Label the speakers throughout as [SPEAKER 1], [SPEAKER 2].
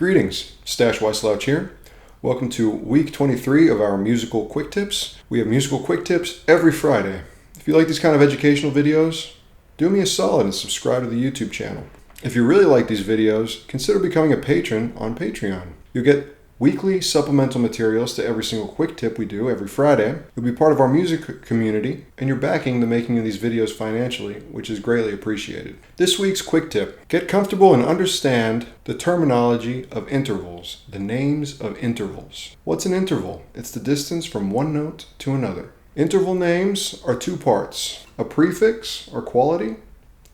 [SPEAKER 1] Greetings, Stash Wyslouch here. Welcome to week 23 of our musical quick tips. We have musical quick tips every Friday. If you like these kind of educational videos, do me a solid and subscribe to the YouTube channel. If you really like these videos, consider becoming a patron on Patreon. You'll get weekly supplemental materials to every single quick tip we do every Friday. You'll be part of our music community, and you're backing the making of these videos financially, which is greatly appreciated. This week's quick tip: get comfortable and understand the terminology of intervals, the names of intervals. What's an interval? It's the distance from one note to another. Interval names are two parts: a prefix or quality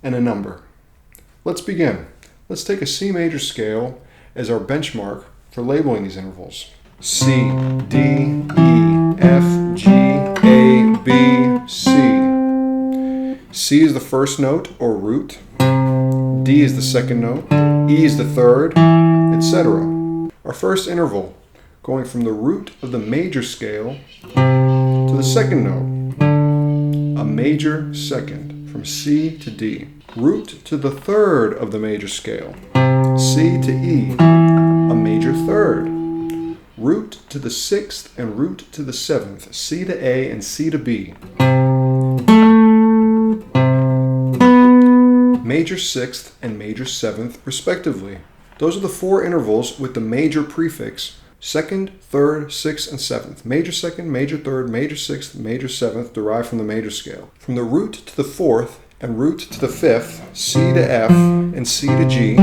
[SPEAKER 1] and a number. Let's begin. Let's take a C major scale as our benchmark for labeling these intervals. C, D, E, F, G, A, B, C. C is the first note or root. D is the second note. E is the third, etc. Our first interval, going from the root of the major scale to the second note, a major second, from C to D. Root to the third of the major scale, C to E, a major third. Root to the sixth and root to the seventh, C to A and C to B. Major sixth and major seventh, respectively. Those are the four intervals with the major prefix: second, third, sixth, and seventh. Major second, major third, major sixth, major seventh, derived from the major scale. From the root to the fourth and root to the fifth, C to F and C to G,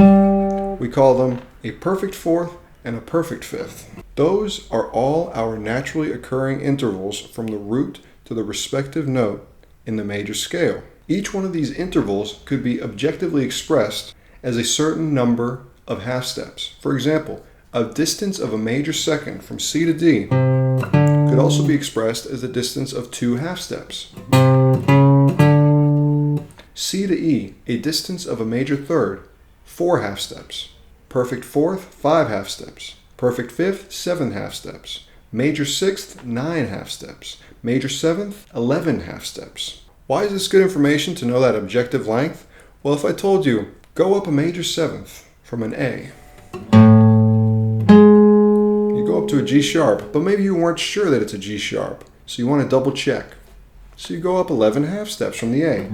[SPEAKER 1] we call them a perfect fourth and a perfect fifth. Those are all our naturally occurring intervals from the root to the respective note in the major scale. Each one of these intervals could be objectively expressed as a certain number of half steps. For example, a distance of a major second from C to D could also be expressed as the distance of two half steps. C to E, a distance of a major third, 4 half steps. Perfect fourth, 5 half steps. Perfect fifth, 7 half steps. Major sixth, 9 half steps. Major seventh, 11 half steps. Why is this good information to know that objective length? Well, if I told you, go up a major seventh from an A, you go up to a G sharp, but maybe you weren't sure that it's a G sharp, so you want to double check. So you go up 11 half steps from the A.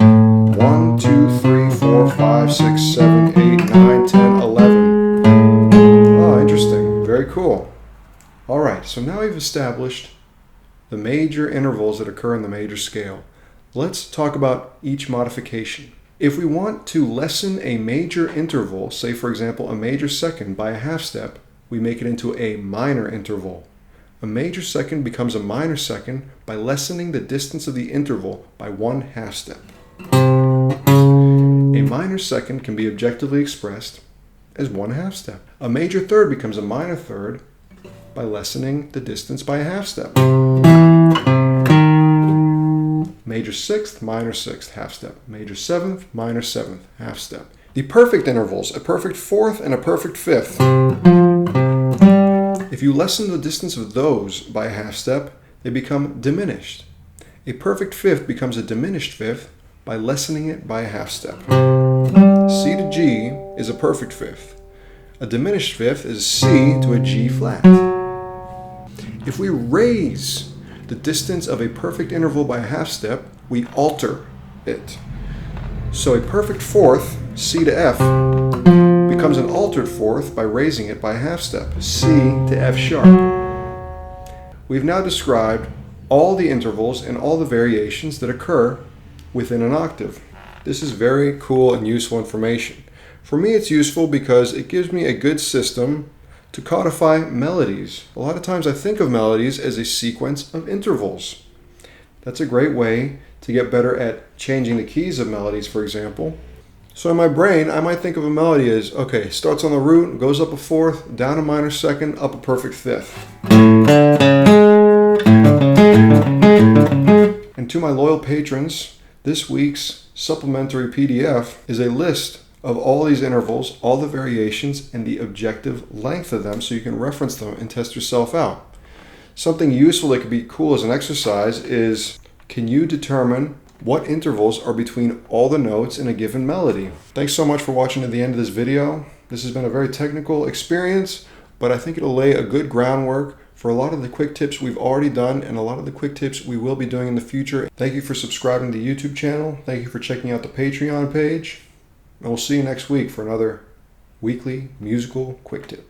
[SPEAKER 1] 1, 2, 3, 4, 5, 6, 7, 8, 9, 10, 11. Oh, interesting. Very cool. All right, so now we've established the major intervals that occur in the major scale. Let's talk about each modification. If we want to lessen a major interval, say for example a major second, by a half step, we make it into a minor interval. A major second becomes a minor second by lessening the distance of the interval by 1 half step. A minor second can be objectively expressed as 1 half step. A major third becomes a minor third by lessening the distance by a half step. Major sixth, minor sixth, half step. Major seventh, minor seventh, half step. The perfect intervals, a perfect fourth and a perfect fifth. If you lessen the distance of those by a half step, they become diminished. A perfect fifth becomes a diminished fifth by lessening it by a half step. C to G is a perfect fifth. A diminished fifth is C to a G flat. If we raise the distance of a perfect interval by a half step, we alter it. So a perfect fourth, C to F, becomes an altered fourth by raising it by a half step, C to F sharp. We've now described all the intervals and all the variations that occur within an octave. This is very cool and useful information. For me, it's useful because it gives me a good system to codify melodies. A lot of times I think of melodies as a sequence of intervals. That's a great way to get better at changing the keys of melodies, for example. So in my brain, I might think of a melody as, okay, starts on the root, goes up a fourth, down a minor second, up a perfect fifth. And to my loyal patrons, this week's supplementary PDF is a list of all these intervals, all the variations, and the objective length of them, so you can reference them and test yourself out. Something useful that could be cool as an exercise is, can you determine What intervals are between all the notes in a given melody? Thanks so much for watching to the end of this video. This has been a very technical experience, but I think it'll lay a good groundwork for a lot of the quick tips we've already done and a lot of the quick tips we will be doing in the future. Thank you for subscribing to the YouTube channel. Thank you for checking out the Patreon page. And we'll see you next week for another weekly musical quick tip.